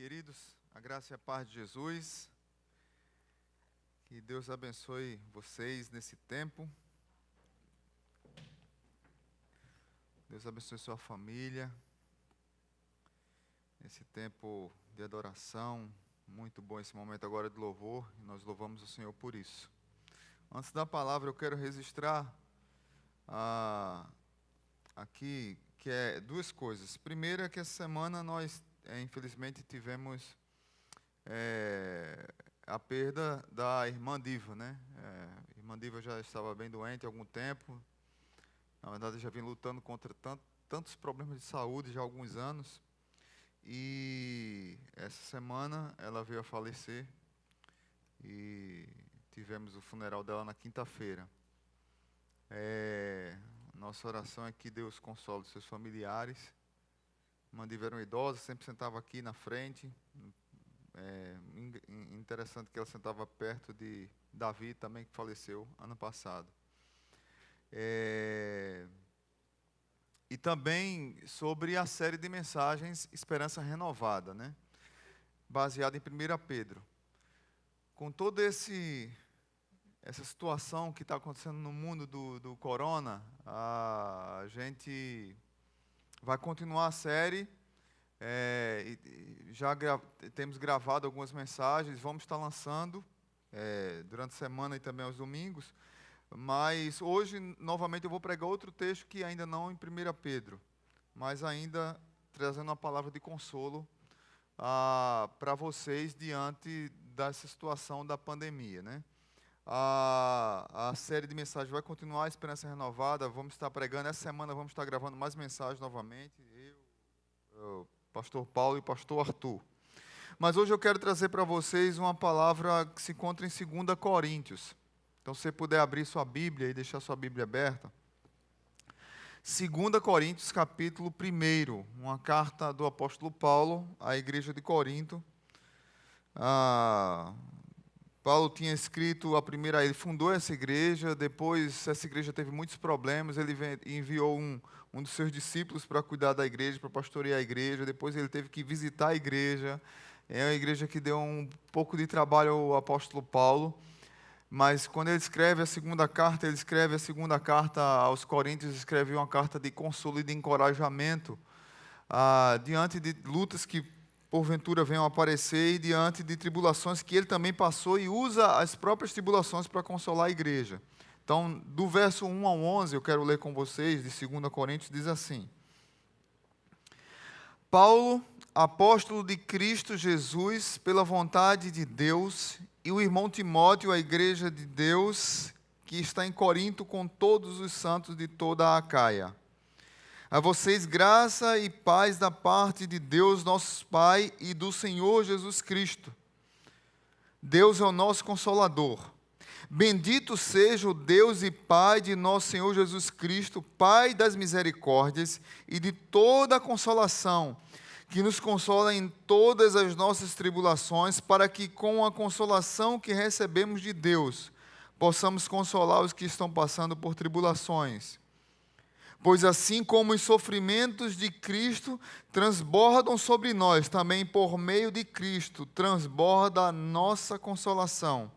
Queridos, a graça e a paz de Jesus, que Deus abençoe vocês nesse tempo, Deus abençoe sua família, nesse tempo de adoração, muito bom esse momento agora de louvor, e nós louvamos o Senhor por isso. Antes da palavra, eu quero registrar aqui que é duas coisas. Primeiro é que essa semana nós, infelizmente, tivemos a perda da irmã Diva, né? A irmã Diva já estava bem doente há algum tempo. Na verdade, já vem lutando contra tantos problemas de saúde já há alguns anos. E essa semana ela veio a falecer e tivemos o funeral dela na quinta-feira. Nossa oração é que Deus console seus familiares. Irmã Diva era uma idosa, sempre sentava aqui na frente. Interessante que ela sentava perto de Davi, também que faleceu ano passado. E também sobre a série de mensagens Esperança Renovada, né? Baseada em 1 Pedro. Com toda essa situação que está acontecendo no mundo do corona, a gente vai continuar a série. Já temos gravado algumas mensagens, vamos estar lançando durante a semana e também aos domingos, mas hoje novamente eu vou pregar outro texto que ainda não em 1 Pedro, mas ainda trazendo uma palavra de consolo para vocês diante dessa situação da pandemia, né? A série de mensagens vai continuar, Esperança Renovada, vamos estar pregando, essa semana vamos estar gravando mais mensagens novamente, Pastor Paulo e Pastor Arthur. Mas hoje eu quero trazer para vocês uma palavra que se encontra em 2 Coríntios. Então, se você puder abrir sua Bíblia e deixar sua Bíblia aberta. 2 Coríntios, capítulo 1, uma carta do apóstolo Paulo à igreja de Corinto. Paulo tinha escrito ele fundou essa igreja, depois essa igreja teve muitos problemas, ele enviou um dos seus discípulos para cuidar da igreja, para pastorear a igreja, depois ele teve que visitar a igreja, é uma igreja que deu um pouco de trabalho ao apóstolo Paulo, mas quando ele escreve a segunda carta aos Coríntios, escreve uma carta de consolo e de encorajamento, diante de lutas que porventura venham a aparecer e diante de tribulações que ele também passou e usa as próprias tribulações para consolar a igreja. Então, do verso 1 ao 11, eu quero ler com vocês, de 2 Coríntios, diz assim: Paulo, apóstolo de Cristo Jesus, pela vontade de Deus, e o irmão Timóteo, a igreja de Deus, que está em Corinto com todos os santos de toda a Acaia. A vocês graça e paz da parte de Deus, nosso Pai, e do Senhor Jesus Cristo. Deus é o nosso Consolador. Bendito seja o Deus e Pai de nosso Senhor Jesus Cristo, Pai das misericórdias e de toda a consolação, que nos consola em todas as nossas tribulações, para que com a consolação que recebemos de Deus, possamos consolar os que estão passando por tribulações. Pois assim como os sofrimentos de Cristo transbordam sobre nós, também por meio de Cristo transborda a nossa consolação.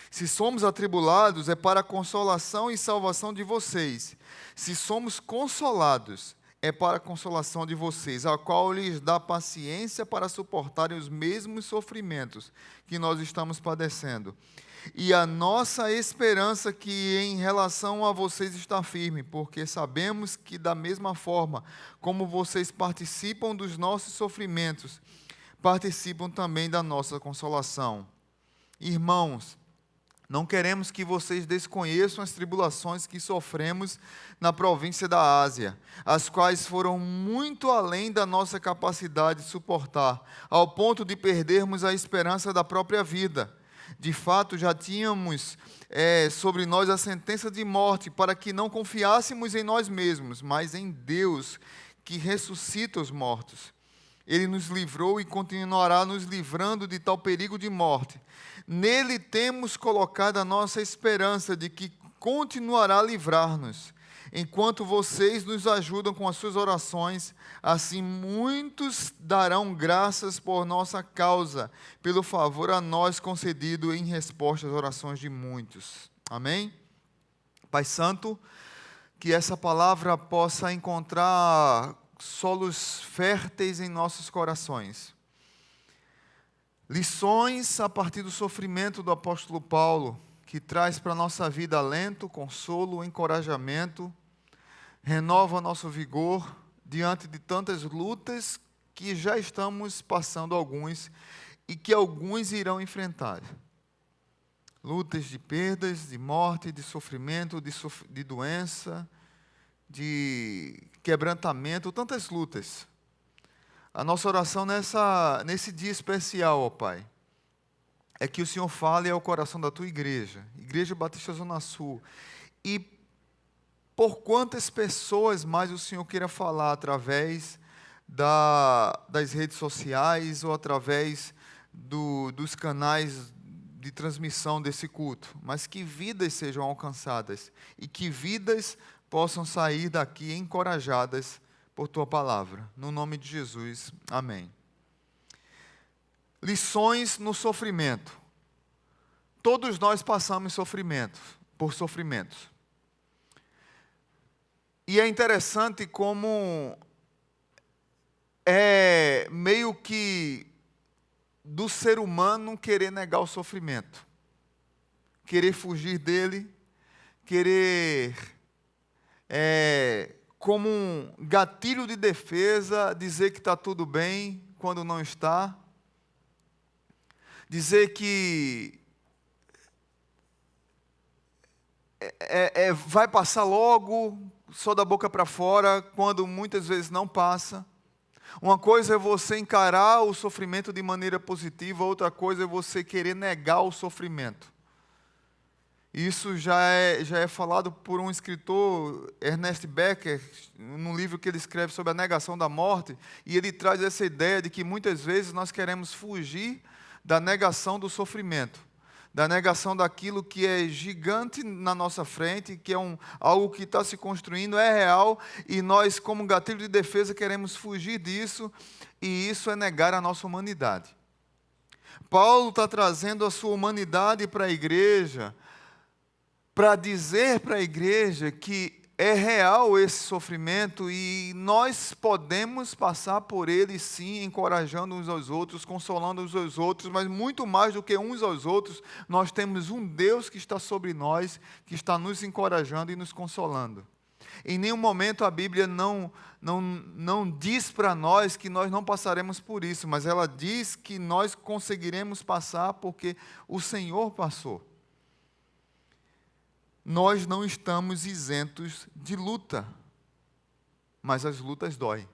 Se somos atribulados, é para a consolação e salvação de vocês. Se somos consolados, é para a consolação de vocês, a qual lhes dá paciência para suportarem os mesmos sofrimentos que nós estamos padecendo. E a nossa esperança que em relação a vocês está firme, porque sabemos que da mesma forma como vocês participam dos nossos sofrimentos, participam também da nossa consolação. Irmãos, não queremos que vocês desconheçam as tribulações que sofremos na província da Ásia, as quais foram muito além da nossa capacidade de suportar, ao ponto de perdermos a esperança da própria vida. De fato, já tínhamos sobre nós a sentença de morte, para que não confiássemos em nós mesmos, mas em Deus, que ressuscita os mortos. Ele nos livrou e continuará nos livrando de tal perigo de morte. Nele temos colocado a nossa esperança de que continuará a livrar-nos. enquanto vocês nos ajudam com as suas orações, assim muitos darão graças por nossa causa, pelo favor a nós concedido em resposta às orações de muitos. Amém? Pai Santo, que essa palavra possa encontrar solos férteis em nossos corações. Lições a partir do sofrimento do apóstolo Paulo, que traz para a nossa vida alento, consolo, encorajamento, renova nosso vigor diante de tantas lutas que já estamos passando alguns e que alguns irão enfrentar. Lutas de perdas, de morte, de sofrimento, de doença, de quebrantamento, tantas lutas. A nossa oração nesse dia especial, ó Pai, é que o Senhor fale ao coração da Tua igreja, Igreja Batista Zona Sul, e por quantas pessoas mais o Senhor queira falar através das redes sociais ou através dos canais de transmissão desse culto, mas que vidas sejam alcançadas e que vidas possam sair daqui encorajadas por Tua palavra. No nome de Jesus, amém. Lições no sofrimento. Todos nós passamos por sofrimentos. E é interessante como é meio que do ser humano querer negar o sofrimento, querer fugir dele, querer, como um gatilho de defesa, dizer que está tudo bem quando não está, dizer que vai passar logo, só da boca para fora, quando muitas vezes não passa. Uma coisa é você encarar o sofrimento de maneira positiva, outra coisa é você querer negar o sofrimento. Isso já é falado por um escritor, Ernest Becker, num livro que ele escreve sobre a negação da morte, e ele traz essa ideia de que muitas vezes nós queremos fugir da negação do sofrimento, da negação daquilo que é gigante na nossa frente, que é algo que está se construindo, é real, e nós, como gatilho de defesa, queremos fugir disso, e isso é negar a nossa humanidade. Paulo está trazendo a sua humanidade para a igreja, para dizer para a igreja que é real esse sofrimento e nós podemos passar por ele sim, encorajando uns aos outros, consolando uns aos outros, mas muito mais do que uns aos outros, nós temos um Deus que está sobre nós, que está nos encorajando e nos consolando. Em nenhum momento a Bíblia não diz para nós que nós não passaremos por isso, mas ela diz que nós conseguiremos passar porque o Senhor passou. Nós não estamos isentos de luta, mas as lutas doem,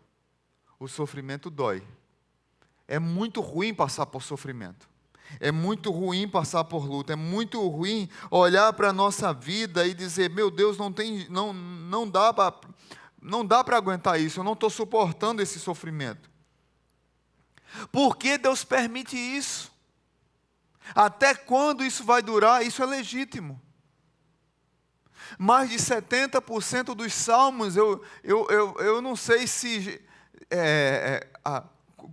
o sofrimento dói. É muito ruim passar por sofrimento, é muito ruim passar por luta, é muito ruim olhar para a nossa vida e dizer, meu Deus, não dá para aguentar isso, eu não estou suportando esse sofrimento. Por que Deus permite isso? Até quando isso vai durar? Isso é legítimo. Mais de 70% dos salmos, eu não sei se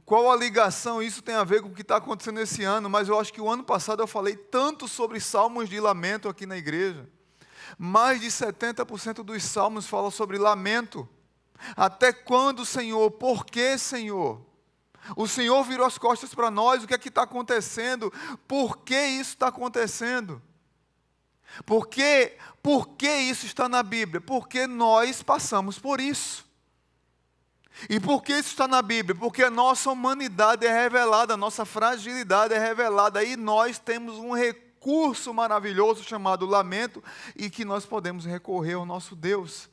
qual a ligação isso tem a ver com o que está acontecendo esse ano, mas eu acho que o ano passado eu falei tanto sobre salmos de lamento aqui na igreja. Mais de 70% dos salmos falam sobre lamento. Até quando, Senhor? Por que, Senhor? O Senhor virou as costas para nós, o que é que está acontecendo? Por que isso está acontecendo? Por que isso está na Bíblia? Porque nós passamos por isso. E por que isso está na Bíblia? Porque a nossa humanidade é revelada, a nossa fragilidade é revelada. E nós temos um recurso maravilhoso chamado lamento e que nós podemos recorrer ao nosso Deus.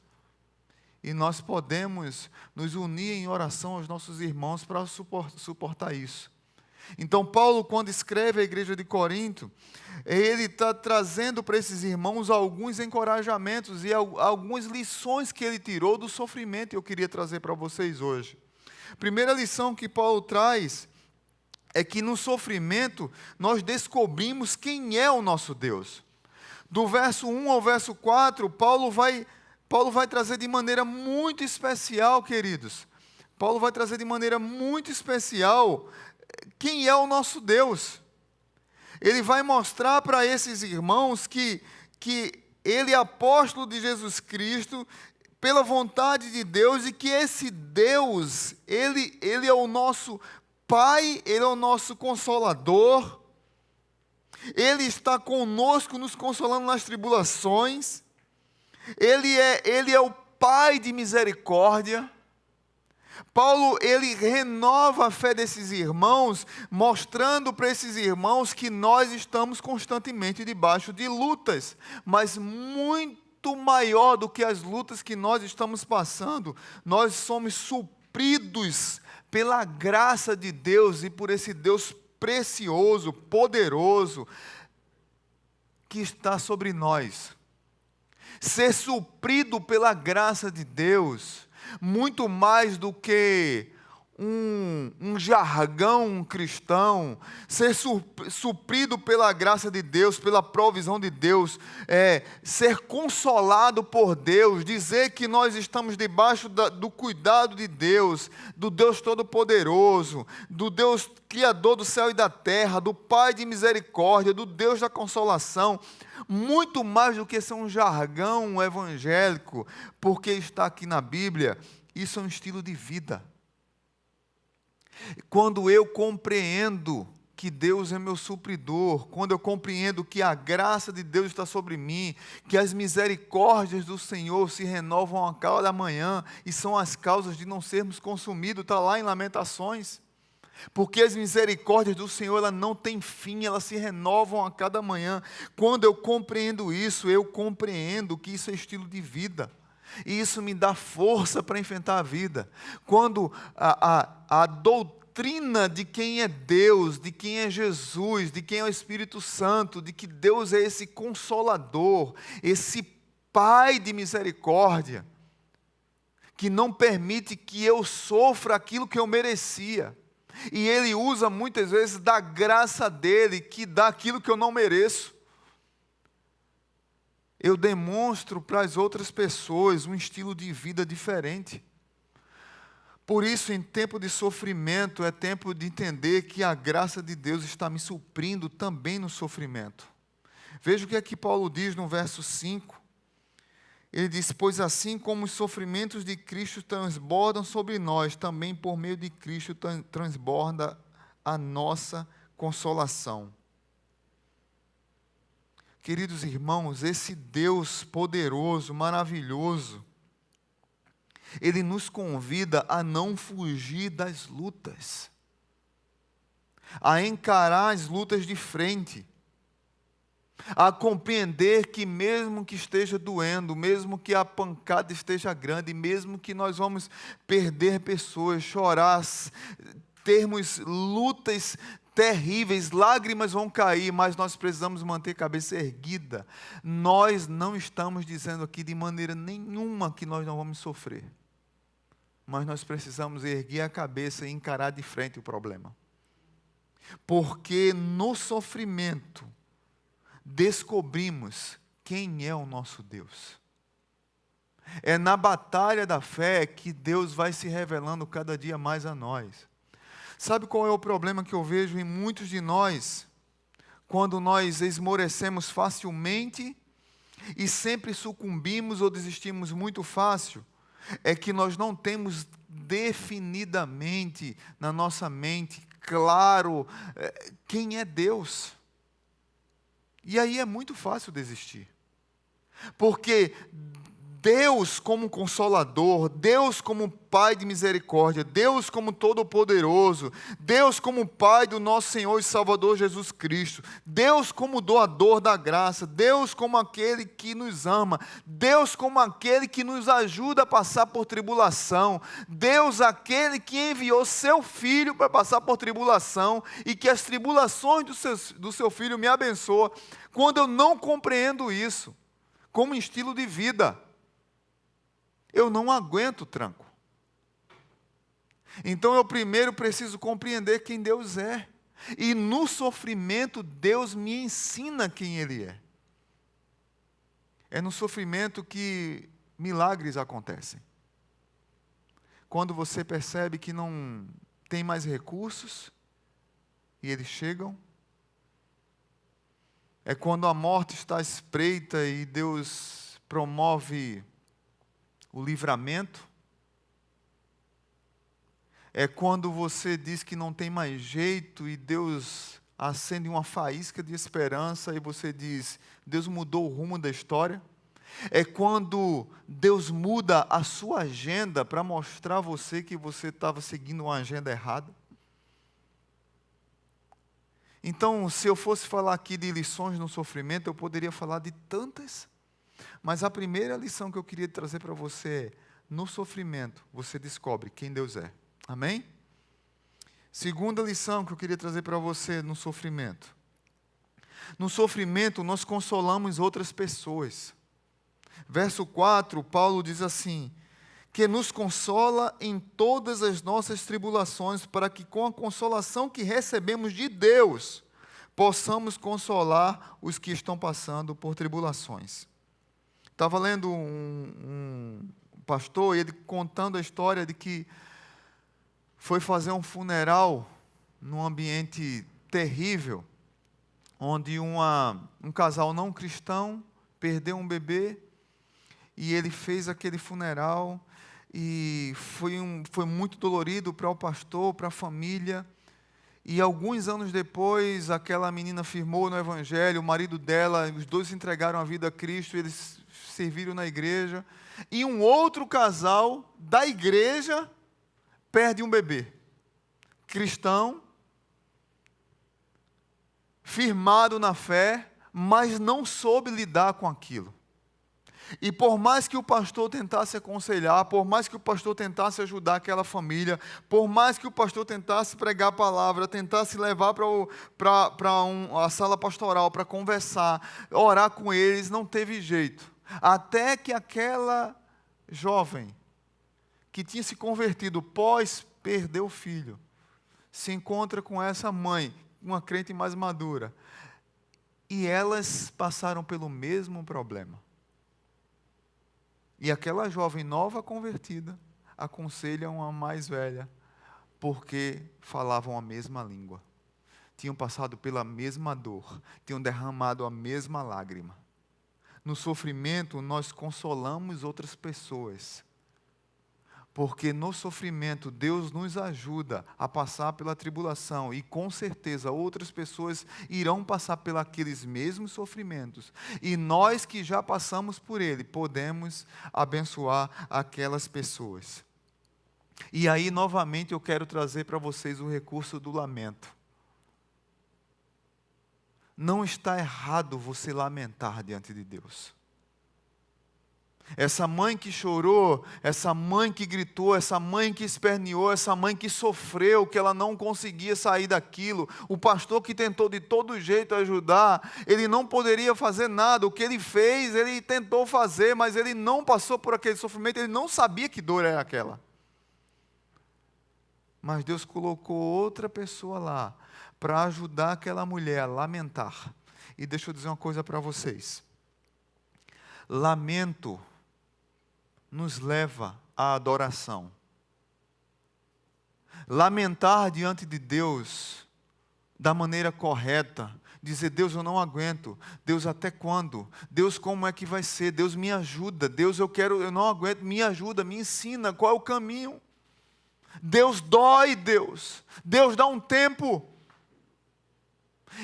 E nós podemos nos unir em oração aos nossos irmãos para suportar isso. Então, Paulo, quando escreve à igreja de Corinto, ele está trazendo para esses irmãos alguns encorajamentos e algumas lições que ele tirou do sofrimento, e eu queria trazer para vocês hoje. Primeira lição que Paulo traz é que no sofrimento nós descobrimos quem é o nosso Deus. Do verso 1 ao verso 4, Paulo vai Paulo vai trazer de maneira muito especial, queridos. Paulo vai trazer de maneira muito especial quem é o nosso Deus. Ele vai mostrar para esses irmãos que ele é apóstolo de Jesus Cristo, pela vontade de Deus, e que esse Deus, ele é o nosso Pai, Ele é o nosso Consolador, Ele está conosco, nos consolando nas tribulações, Ele é o Pai de misericórdia. Paulo, ele renova a fé desses irmãos, mostrando para esses irmãos que nós estamos constantemente debaixo de lutas, mas muito maior do que as lutas que nós estamos passando, nós somos supridos pela graça de Deus e por esse Deus precioso, poderoso, que está sobre nós. Ser suprido pela graça de Deus, muito mais do que um jargão cristão, ser suprido pela graça de Deus, pela provisão de Deus, ser consolado por Deus, dizer que nós estamos debaixo do cuidado de Deus, do Deus Todo-Poderoso, do Deus Criador do céu e da terra, do Pai de misericórdia, do Deus da consolação, muito mais do que ser um jargão evangélico, porque está aqui na Bíblia, isso é um estilo de vida. Quando eu compreendo que Deus é meu supridor, quando eu compreendo que a graça de Deus está sobre mim, que as misericórdias do Senhor se renovam a cada manhã e são as causas de não sermos consumidos, está lá em Lamentações. Porque as misericórdias do Senhor, ela não tem fim, elas se renovam a cada manhã. Quando eu compreendo isso, eu compreendo que isso é estilo de vida. E isso me dá força para enfrentar a vida. Quando a doutrina de quem é Deus, de quem é Jesus, de quem é o Espírito Santo, de que Deus é esse consolador, esse Pai de misericórdia, que não permite que eu sofra aquilo que eu merecia. E Ele usa muitas vezes da graça dEle, que dá aquilo que eu não mereço. Eu demonstro para as outras pessoas um estilo de vida diferente. Por isso, em tempo de sofrimento, é tempo de entender que a graça de Deus está me suprindo também no sofrimento. Veja o que aqui Paulo diz no verso 5. Ele diz: pois assim como os sofrimentos de Cristo transbordam sobre nós, também por meio de Cristo transborda a nossa consolação. Queridos irmãos, esse Deus poderoso, maravilhoso, Ele nos convida a não fugir das lutas, a encarar as lutas de frente, a compreender que mesmo que esteja doendo, mesmo que a pancada esteja grande, mesmo que nós vamos perder pessoas, chorar, termos lutas terríveis, lágrimas vão cair, mas nós precisamos manter a cabeça erguida. Nós não estamos dizendo aqui de maneira nenhuma que nós não vamos sofrer, mas nós precisamos erguer a cabeça e encarar de frente o problema, porque no sofrimento descobrimos quem é o nosso Deus. É na batalha da fé que Deus vai se revelando cada dia mais a nós. Sabe qual é o problema que eu vejo em muitos de nós? Quando nós esmorecemos facilmente e sempre sucumbimos ou desistimos muito fácil, é que nós não temos definidamente na nossa mente, claro, quem é Deus. E aí é muito fácil desistir. Porque Deus como Consolador, Deus como Pai de misericórdia, Deus como Todo-Poderoso, Deus como Pai do nosso Senhor e Salvador Jesus Cristo, Deus como doador da graça, Deus como aquele que nos ama, Deus como aquele que nos ajuda a passar por tribulação, Deus aquele que enviou seu Filho para passar por tribulação e que as tribulações do seu Filho me abençoam. Quando eu não compreendo isso como estilo de vida, eu não aguento o tranco. Então eu primeiro preciso compreender quem Deus é. E no sofrimento Deus me ensina quem Ele é. É no sofrimento que milagres acontecem. Quando você percebe que não tem mais recursos, e eles chegam. É quando a morte está à espreita e Deus promove o livramento. É quando você diz que não tem mais jeito e Deus acende uma faísca de esperança e você diz, Deus mudou o rumo da história. É quando Deus muda a sua agenda para mostrar a você que você estava seguindo uma agenda errada. Então, se eu fosse falar aqui de lições no sofrimento, eu poderia falar de tantas, mas a primeira lição que eu queria trazer para você é, no sofrimento, você descobre quem Deus é. Amém? Segunda lição que eu queria trazer para você no sofrimento. No sofrimento, nós consolamos outras pessoas. Verso 4, Paulo diz assim, que nos consola em todas as nossas tribulações, para que com a consolação que recebemos de Deus, possamos consolar os que estão passando por tribulações. Estava lendo um pastor, e ele contando a história de que foi fazer um funeral num ambiente terrível, onde um casal não cristão perdeu um bebê, e ele fez aquele funeral, e foi muito dolorido para o pastor, para a família. E alguns anos depois, aquela menina firmou no Evangelho, o marido dela, os dois entregaram a vida a Cristo, eles serviram na igreja. E um outro casal da igreja perde um bebê. Cristão, firmado na fé, mas não soube lidar com aquilo. E por mais que o pastor tentasse aconselhar, por mais que o pastor tentasse ajudar aquela família, por mais que o pastor tentasse pregar a palavra, tentasse levar para a sala pastoral para conversar, orar com eles, não teve jeito. Até que aquela jovem que tinha se convertido pós perder o filho, se encontra com essa mãe, uma crente mais madura, e elas passaram pelo mesmo problema. E aquela jovem nova convertida aconselha uma mais velha, porque falavam a mesma língua, tinham passado pela mesma dor, tinham derramado a mesma lágrima. No sofrimento, nós consolamos outras pessoas, porque no sofrimento Deus nos ajuda a passar pela tribulação e com certeza outras pessoas irão passar pelos mesmos sofrimentos. E nós que já passamos por ele, podemos abençoar aquelas pessoas. E aí novamente eu quero trazer para vocês o recurso do lamento. Não está errado você lamentar diante de Deus. Essa mãe que chorou, essa mãe que gritou, essa mãe que esperneou, essa mãe que sofreu, que ela não conseguia sair daquilo, o pastor que tentou de todo jeito ajudar, ele não poderia fazer nada, o que ele fez, ele tentou fazer, mas ele não passou por aquele sofrimento, ele não sabia que dor era aquela. Mas Deus colocou outra pessoa lá, para ajudar aquela mulher a lamentar. E deixa eu dizer uma coisa para vocês, lamento nos leva à adoração. Lamentar diante de Deus da maneira correta, dizer, Deus, eu não aguento, Deus, até quando? Deus, como é que vai ser? Deus, me ajuda, Deus, eu não aguento, me ajuda, me ensina, qual é o caminho? Deus dói, Deus dá um tempo.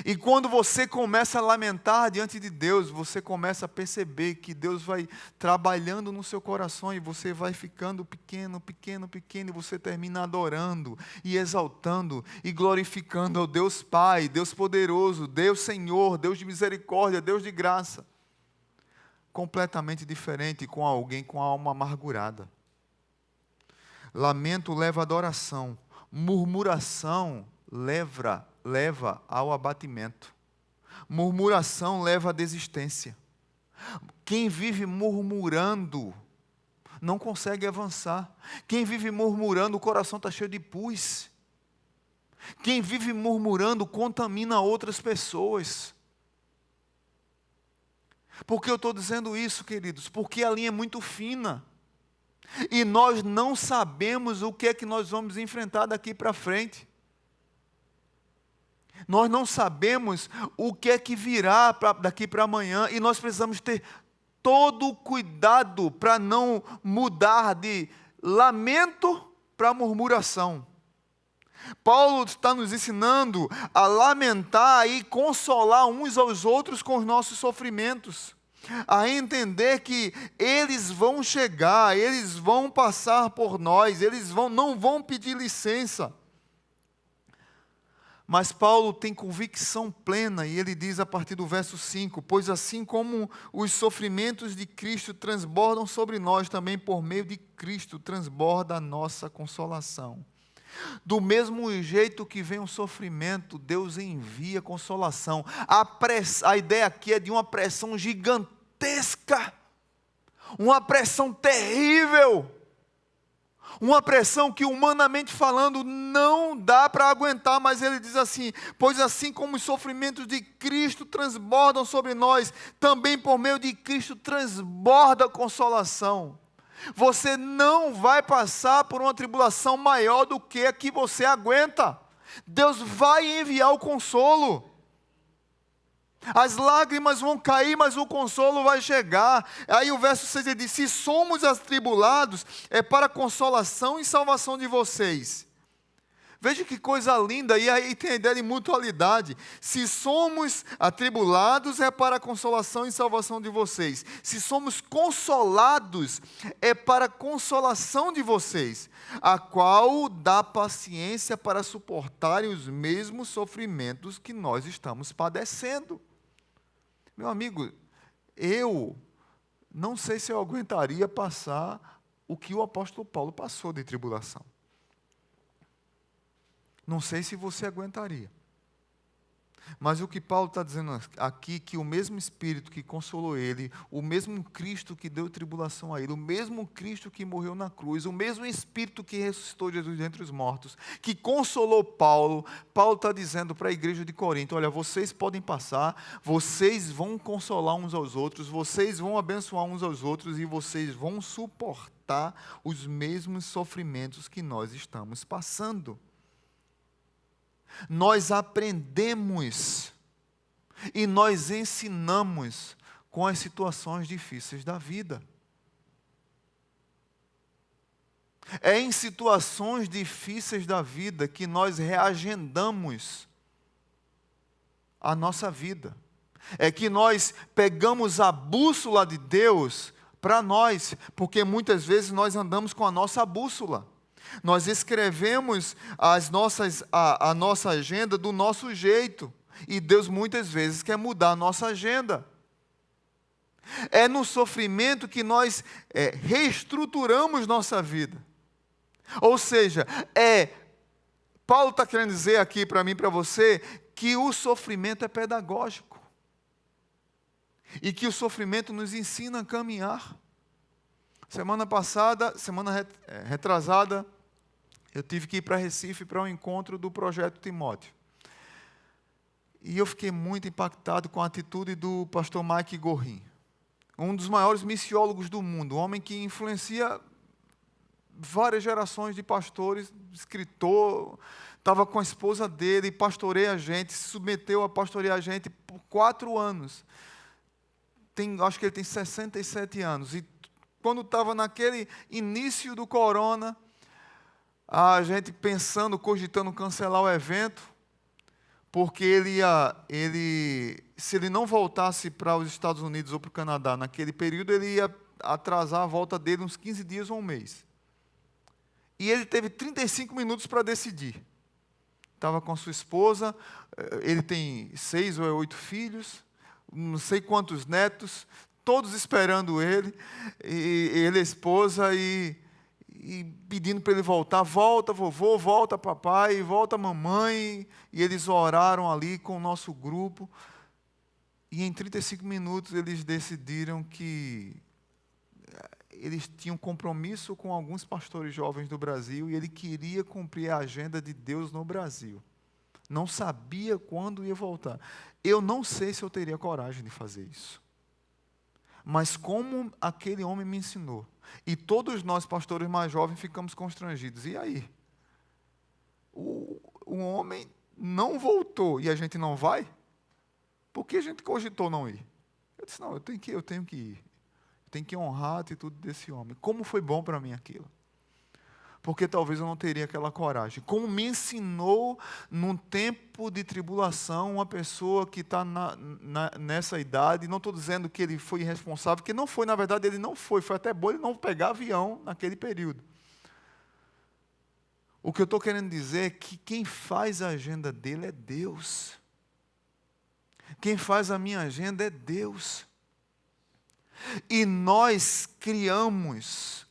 E quando você começa a lamentar diante de Deus, você começa a perceber que Deus vai trabalhando no seu coração e você vai ficando pequeno, pequeno, pequeno, e você termina adorando e exaltando e glorificando ao Deus Pai, Deus poderoso, Deus Senhor, Deus de misericórdia, Deus de graça. Completamente diferente com alguém com a alma amargurada. Lamento leva à adoração, murmuração leva ao abatimento. Murmuração leva à desistência. Quem vive murmurando não consegue avançar. Quem vive murmurando, o coração está cheio de pus. Quem vive murmurando contamina outras pessoas. Por que eu estou dizendo isso, queridos? Porque a linha é muito fina. E nós não sabemos o que é que nós vamos enfrentar daqui para frente. Nós não sabemos o que é que virá daqui para amanhã. E nós precisamos ter todo o cuidado para não mudar de lamento para murmuração. Paulo está nos ensinando a lamentar e consolar uns aos outros com os nossos sofrimentos, a entender que eles vão chegar, eles vão passar por nós, não vão pedir licença. Mas Paulo tem convicção plena, e ele diz a partir do verso 5, pois assim como os sofrimentos de Cristo transbordam sobre nós, também por meio de Cristo transborda a nossa consolação. Do mesmo jeito que vem o sofrimento, Deus envia consolação. A ideia aqui é de uma pressão gigantesca, uma pressão terrível, uma pressão que, humanamente falando, não dá para aguentar, mas ele diz assim, pois assim como os sofrimentos de Cristo transbordam sobre nós, também por meio de Cristo transborda a consolação. Você não vai passar por uma tribulação maior do que a que você aguenta. Deus vai enviar o consolo. As lágrimas vão cair, mas o consolo vai chegar. Aí o verso 6 ele diz, se somos atribulados, é para a consolação e salvação de vocês. Veja que coisa linda, e aí tem a ideia de mutualidade. Se somos atribulados, é para a consolação e salvação de vocês. Se somos consolados, é para a consolação de vocês, a qual dá paciência para suportarem os mesmos sofrimentos que nós estamos padecendo. Meu amigo, eu não sei se eu aguentaria passar o que o apóstolo Paulo passou de tribulação. Não sei se você aguentaria. Mas o que Paulo está dizendo aqui, que o mesmo Espírito que consolou ele, o mesmo Cristo que deu tribulação a ele, o mesmo Cristo que morreu na cruz, o mesmo Espírito que ressuscitou Jesus dentre os mortos, que consolou Paulo, Paulo está dizendo para a igreja de Corinto, olha, vocês podem passar, vocês vão consolar uns aos outros, vocês vão abençoar uns aos outros e vocês vão suportar os mesmos sofrimentos que nós estamos passando. Nós aprendemos e nós ensinamos com as situações difíceis da vida. É em situações difíceis da vida que nós reagendamos a nossa vida. É que nós pegamos a bússola de Deus para nós, porque muitas vezes nós andamos com a nossa bússola. Nós escrevemos a nossa agenda do nosso jeito. E Deus muitas vezes quer mudar a nossa agenda. É no sofrimento que nós reestruturamos nossa vida. Ou seja, Paulo está querendo dizer aqui para mim e para você, que o sofrimento é pedagógico. E que o sofrimento nos ensina a caminhar. Semana retrasada, eu tive que ir para Recife para um encontro do Projeto Timóteo. E eu fiquei muito impactado com a atitude do pastor Mike Gorin, um dos maiores missiólogos do mundo, um homem que influencia várias gerações de pastores, escritor, estava com a esposa dele, pastoreia a gente, se submeteu a pastorear a gente por 4 anos. Acho que ele tem 67 anos. E quando estava naquele início do corona, a gente pensando, cogitando cancelar o evento, porque se ele não voltasse para os Estados Unidos ou para o Canadá naquele período, ele ia atrasar a volta dele uns 15 dias ou um mês. E ele teve 35 minutos para decidir. Estava com a sua esposa, ele tem 6 ou 8 filhos, não sei quantos netos, todos esperando ele, e ele, a esposa, e pedindo para ele voltar, volta vovô, volta papai, volta mamãe, e eles oraram ali com o nosso grupo, e em 35 minutos eles decidiram que eles tinham compromisso com alguns pastores jovens do Brasil, e ele queria cumprir a agenda de Deus no Brasil, não sabia quando ia voltar. Eu não sei se eu teria coragem de fazer isso. mas como aquele homem me ensinou. E todos nós, pastores mais jovens, ficamos constrangidos. E aí? O homem não voltou e a gente não vai? Por que a gente cogitou não ir? Eu disse, não, eu tenho que ir. Eu tenho que honrar a atitude desse homem. Como foi bom para mim aquilo? Porque talvez eu não teria aquela coragem. Como me ensinou num tempo de tribulação, uma pessoa que está nessa idade, não estou dizendo que ele foi irresponsável, porque não foi, na verdade ele não foi até bom ele não pegar avião naquele período. O que eu estou querendo dizer é que quem faz a agenda dele é Deus. Quem faz a minha agenda é Deus. E nós criamos,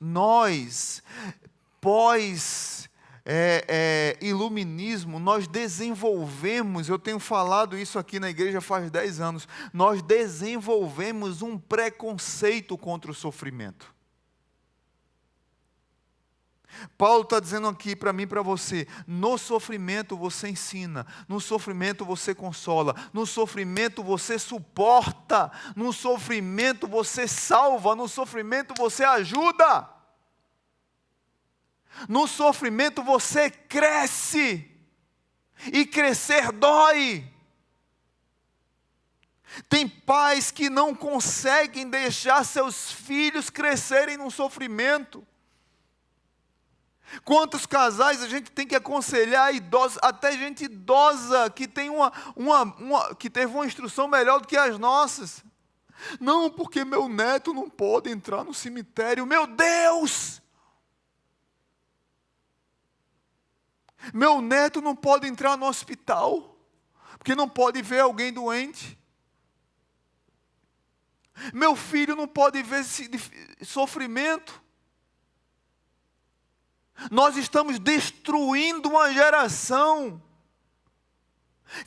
pós-iluminismo, nós desenvolvemos, eu tenho falado isso aqui na igreja faz 10 anos, nós desenvolvemos um preconceito contra o sofrimento. Paulo está dizendo aqui para mim e para você, no sofrimento você ensina, no sofrimento você consola, no sofrimento você suporta, no sofrimento você salva, no sofrimento você ajuda, no sofrimento você cresce, e crescer dói. Tem pais que não conseguem deixar seus filhos crescerem no sofrimento. Quantos casais a gente tem que aconselhar idosos, até gente idosa que tem que teve uma instrução melhor do que as nossas. Não, porque meu neto não pode entrar no cemitério. Meu Deus! Meu neto não pode entrar no hospital, porque não pode ver alguém doente. Meu filho não pode ver sofrimento. Nós estamos destruindo uma geração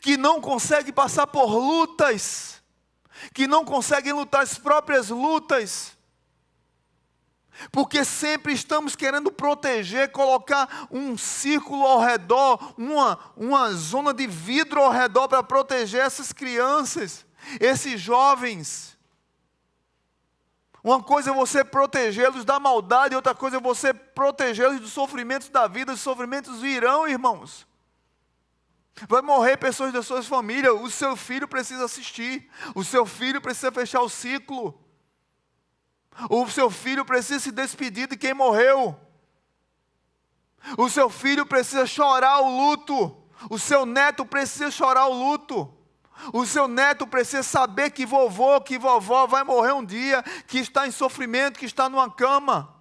que não consegue passar por lutas, que não consegue lutar as próprias lutas, porque sempre estamos querendo proteger, colocar um círculo ao redor, uma zona de vidro ao redor para proteger essas crianças, esses jovens. Uma coisa é você protegê-los da maldade, outra coisa é você protegê-los dos sofrimentos da vida. Os sofrimentos virão, irmãos. Vai morrer pessoas das suas famílias, o seu filho precisa assistir, o seu filho precisa fechar o ciclo, o seu filho precisa se despedir de quem morreu, o seu filho precisa chorar o luto, o seu neto precisa chorar o luto. O seu neto precisa saber que vovô, que vovó vai morrer um dia, que está em sofrimento, que está numa cama.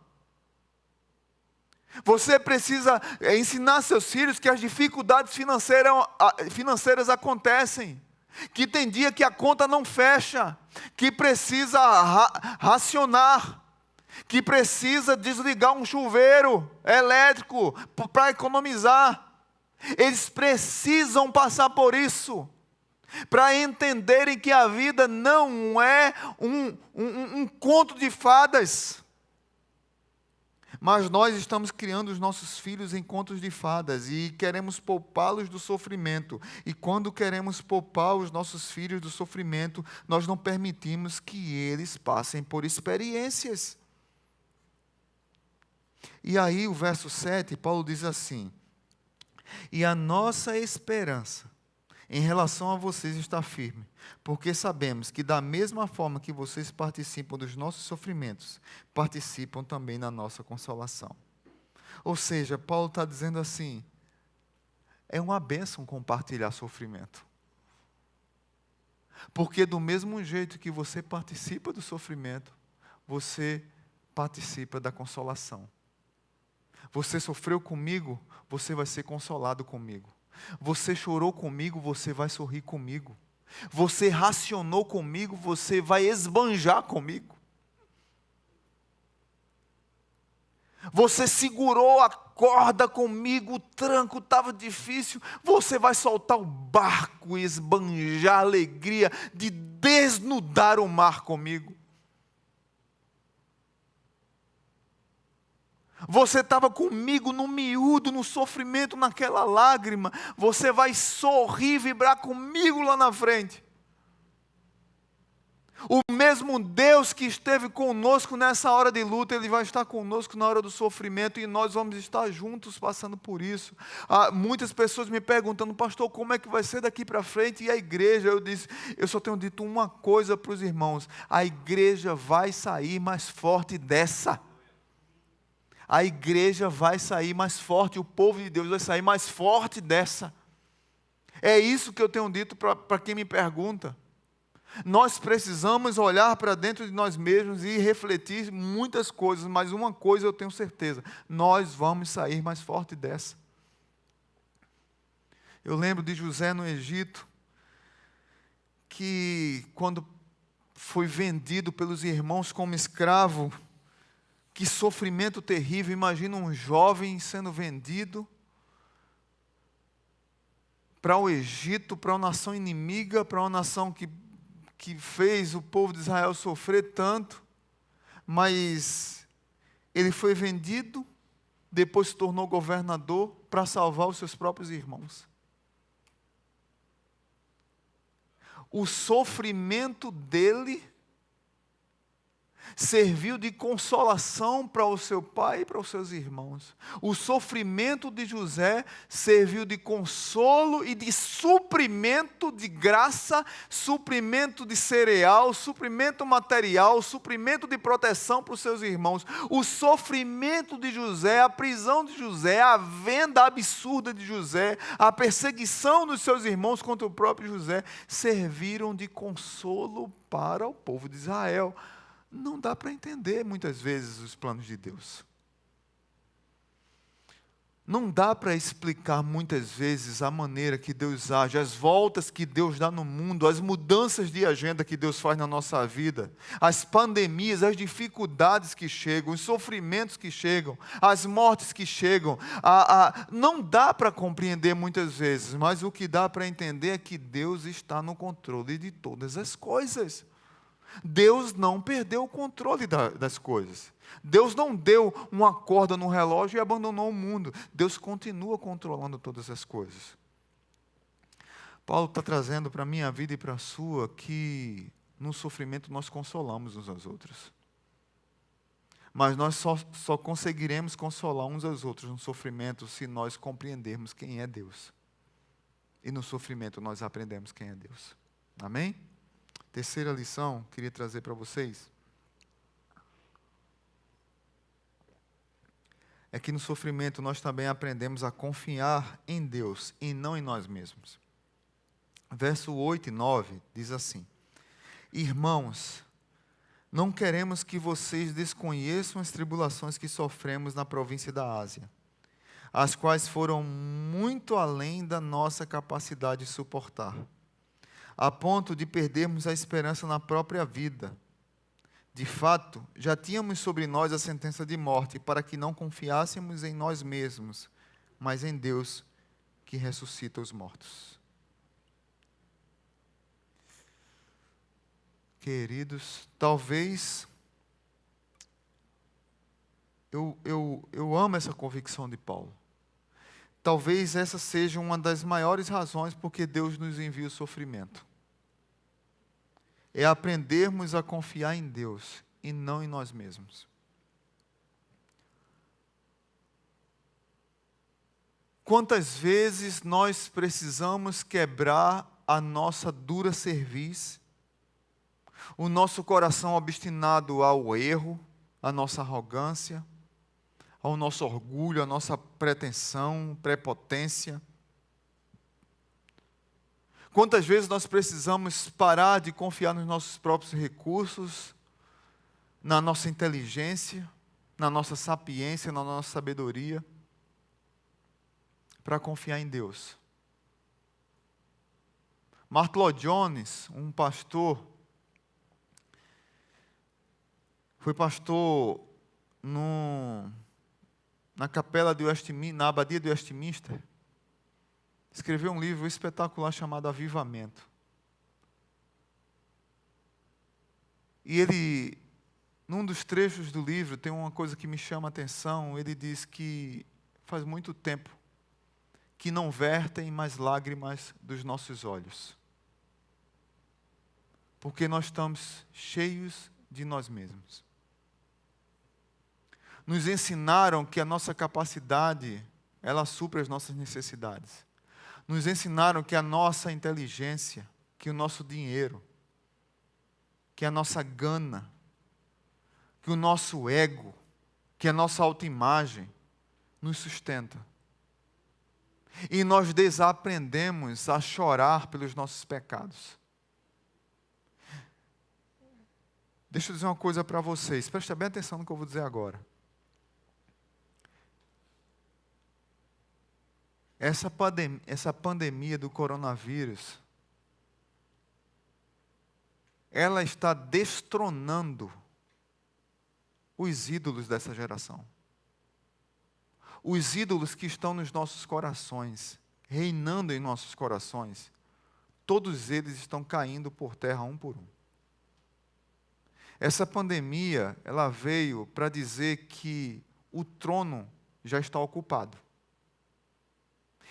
Você precisa ensinar seus filhos que as dificuldades financeiras acontecem, que tem dia que a conta não fecha, que precisa racionar, que precisa desligar um chuveiro elétrico para economizar. Eles precisam passar por isso, para entenderem que a vida não é um conto de fadas. Mas nós estamos criando os nossos filhos em contos de fadas e queremos poupá-los do sofrimento. E quando queremos poupar os nossos filhos do sofrimento, nós não permitimos que eles passem por experiências. E aí o verso 7, Paulo diz assim: e a nossa esperança em relação a vocês está firme, porque sabemos que da mesma forma que vocês participam dos nossos sofrimentos, participam também na nossa consolação. Ou seja, Paulo está dizendo assim, é uma bênção compartilhar sofrimento. Porque do mesmo jeito que você participa do sofrimento, você participa da consolação. Você sofreu comigo, você vai ser consolado comigo. Você chorou comigo, você vai sorrir comigo. Você racionou comigo, você vai esbanjar comigo. Você segurou a corda comigo, o tranco estava difícil, você vai soltar o barco e esbanjar a alegria de desnudar o mar comigo. Você estava comigo no miúdo, no sofrimento, naquela lágrima. Você vai sorrir, vibrar comigo lá na frente. O mesmo Deus que esteve conosco nessa hora de luta, Ele vai estar conosco na hora do sofrimento, e nós vamos estar juntos passando por isso. Muitas pessoas me perguntando: pastor, como é que vai ser daqui para frente? E a igreja? Eu disse: eu só tenho dito uma coisa para os irmãos: a igreja vai sair mais forte dessa. A igreja vai sair mais forte, o povo de Deus vai sair mais forte dessa. É isso que eu tenho dito para quem me pergunta. Nós precisamos olhar para dentro de nós mesmos e refletir muitas coisas, mas uma coisa eu tenho certeza: nós vamos sair mais forte dessa. Eu lembro de José no Egito, que quando foi vendido pelos irmãos como escravo, que sofrimento terrível. Imagina um jovem sendo vendido para o Egito, para uma nação inimiga, para uma nação que fez o povo de Israel sofrer tanto, mas ele foi vendido, depois se tornou governador para salvar os seus próprios irmãos. O sofrimento dele serviu de consolação para o seu pai e para os seus irmãos. O sofrimento de José serviu de consolo e de suprimento de graça, suprimento de cereal, suprimento material, suprimento de proteção para os seus irmãos. O sofrimento de José, a prisão de José, a venda absurda de José, a perseguição dos seus irmãos contra o próprio José, serviram de consolo para o povo de Israel. Não dá para entender muitas vezes os planos de Deus. Não dá para explicar muitas vezes a maneira que Deus age, as voltas que Deus dá no mundo, as mudanças de agenda que Deus faz na nossa vida, as pandemias, as dificuldades que chegam, os sofrimentos que chegam, as mortes que chegam. Não dá para compreender muitas vezes, mas o que dá para entender é que Deus está no controle de todas as coisas. Deus não perdeu o controle das coisas. Deus não deu uma corda no relógio e abandonou o mundo. Deus continua controlando todas as coisas. Paulo está trazendo para a minha vida e para a sua que no sofrimento nós consolamos uns aos outros. Mas nós só conseguiremos consolar uns aos outros no sofrimento se nós compreendermos quem é Deus. E no sofrimento nós aprendemos quem é Deus. Amém? Terceira lição, queria trazer para vocês, é que no sofrimento nós também aprendemos a confiar em Deus e não em nós mesmos. Verso 8 e 9 diz assim: irmãos, não queremos que vocês desconheçam as tribulações que sofremos na província da Ásia, as quais foram muito além da nossa capacidade de suportar, a ponto de perdermos a esperança na própria vida. De fato, já tínhamos sobre nós a sentença de morte, para que não confiássemos em nós mesmos, mas em Deus que ressuscita os mortos. Queridos, talvez, eu amo essa convicção de Paulo. Talvez essa seja uma das maiores razões porque Deus nos envia o sofrimento. É aprendermos a confiar em Deus e não em nós mesmos. Quantas vezes nós precisamos quebrar a nossa dura cerviz, o nosso coração obstinado ao erro, à nossa arrogância, ao nosso orgulho, à nossa pretensão, prepotência. Quantas vezes nós precisamos parar de confiar nos nossos próprios recursos, na nossa inteligência, na nossa sapiência, na nossa sabedoria, para confiar em Deus. Martyn Lloyd-Jones, um pastor, foi pastor na capela de Westminster, na abadia de Westminster. Escreveu um livro espetacular chamado Avivamento. E ele, num dos trechos do livro, tem uma coisa que me chama a atenção. Ele diz que faz muito tempo que não vertem mais lágrimas dos nossos olhos. Porque nós estamos cheios de nós mesmos. Nos ensinaram que a nossa capacidade, ela supre as nossas necessidades. Nos ensinaram que a nossa inteligência, que o nosso dinheiro, que a nossa gana, que o nosso ego, que a nossa autoimagem nos sustenta. E nós desaprendemos a chorar pelos nossos pecados. Deixa eu dizer uma coisa para vocês, presta bem atenção no que eu vou dizer agora. Essa pandemia do coronavírus, ela está destronando os ídolos dessa geração. Os ídolos que estão nos nossos corações, reinando em nossos corações, todos eles estão caindo por terra um por um. Essa pandemia, ela veio para dizer que o trono já está ocupado.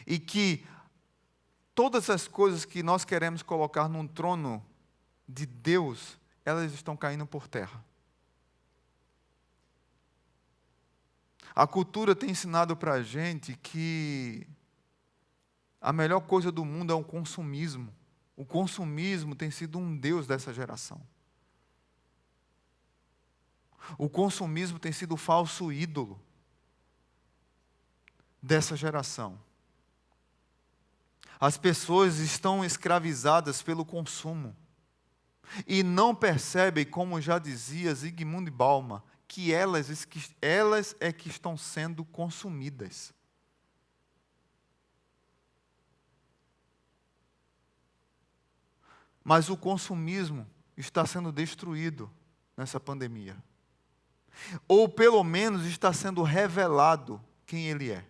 E que todas as coisas que nós queremos colocar num trono de Deus, elas estão caindo por terra. A cultura tem ensinado para a gente que a melhor coisa do mundo é o consumismo. O consumismo tem sido um Deus dessa geração. O consumismo tem sido o falso ídolo dessa geração. As pessoas estão escravizadas pelo consumo e não percebem, como já dizia Zygmunt Bauman, que elas é que estão sendo consumidas. Mas o consumismo está sendo destruído nessa pandemia. Ou pelo menos está sendo revelado quem ele é.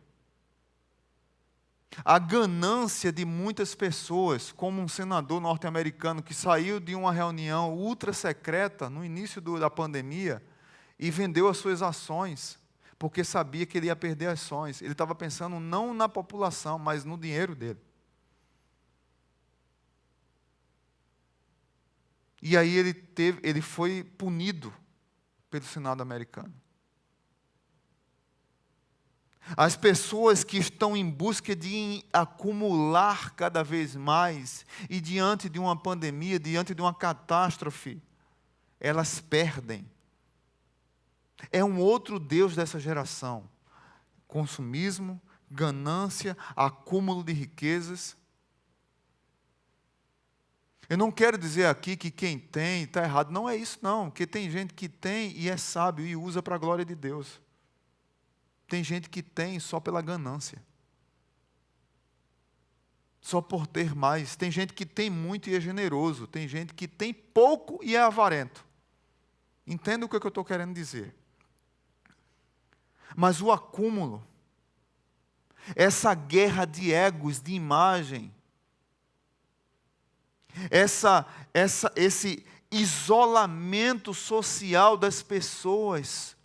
A ganância de muitas pessoas, como um senador norte-americano que saiu de uma reunião ultra secreta no início da pandemia e vendeu as suas ações, porque sabia que ele ia perder ações. Ele estava pensando não na população, mas no dinheiro dele. E aí ele foi punido pelo Senado americano. As pessoas que estão em busca de acumular cada vez mais, e diante de uma pandemia, diante de uma catástrofe, elas perdem. É um outro Deus dessa geração. Consumismo, ganância, acúmulo de riquezas. Eu não quero dizer aqui que quem tem está errado. Não é isso não, porque tem gente que tem e é sábio e usa para a glória de Deus. Tem gente que tem só pela ganância. Só por ter mais. Tem gente que tem muito e é generoso. Tem gente que tem pouco e é avarento. Entenda o que eu estou querendo dizer. Mas o acúmulo, essa guerra de egos, de imagem, esse isolamento social das pessoas,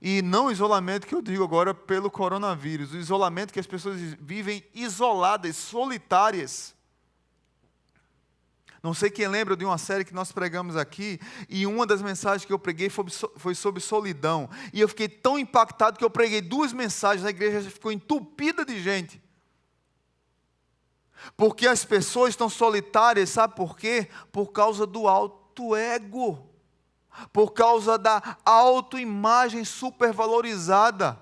e não o isolamento que eu digo agora pelo coronavírus, o isolamento que as pessoas vivem isoladas, solitárias. Não sei quem lembra de uma série que nós pregamos aqui, e uma das mensagens que eu preguei foi sobre solidão. E eu fiquei tão impactado que eu preguei 2 mensagens, a igreja ficou entupida de gente. Porque as pessoas estão solitárias, sabe por quê? Por causa do alto ego. Por causa da autoimagem supervalorizada.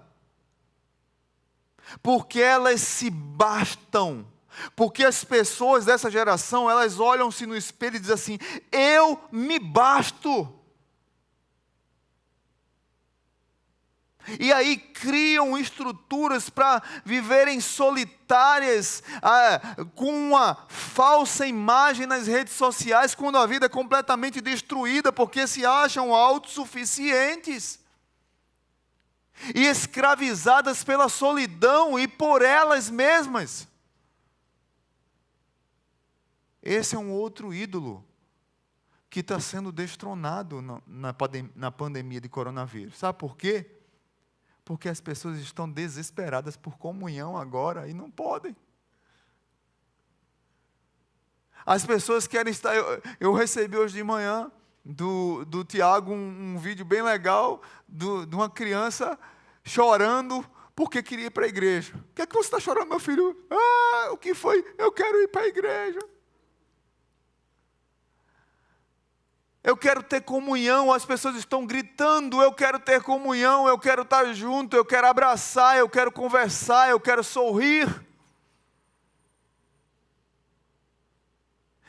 Porque elas se bastam. Porque as pessoas dessa geração, elas olham-se no espelho e dizem assim: eu me basto. E aí criam estruturas para viverem solitárias, com uma falsa imagem nas redes sociais, quando a vida é completamente destruída, porque se acham autossuficientes. E escravizadas pela solidão e por elas mesmas. Esse é um outro ídolo que está sendo destronado na pandemia de coronavírus. Sabe por quê? Porque as pessoas estão desesperadas por comunhão agora e não podem. As pessoas querem estar... Eu recebi hoje de manhã do Tiago um vídeo bem legal de uma criança chorando porque queria ir para a igreja. O que é que você está chorando, meu filho? Ah, o que foi? Eu quero ir para a igreja. Eu quero ter comunhão, as pessoas estão gritando, eu quero ter comunhão, eu quero estar junto, eu quero abraçar, eu quero conversar, eu quero sorrir.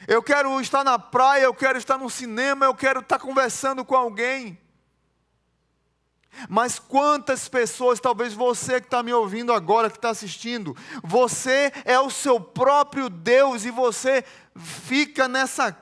Eu quero estar na praia, eu quero estar no cinema, eu quero estar conversando com alguém. Mas quantas pessoas, talvez você que está me ouvindo agora, que está assistindo, você é o seu próprio Deus e você fica nessa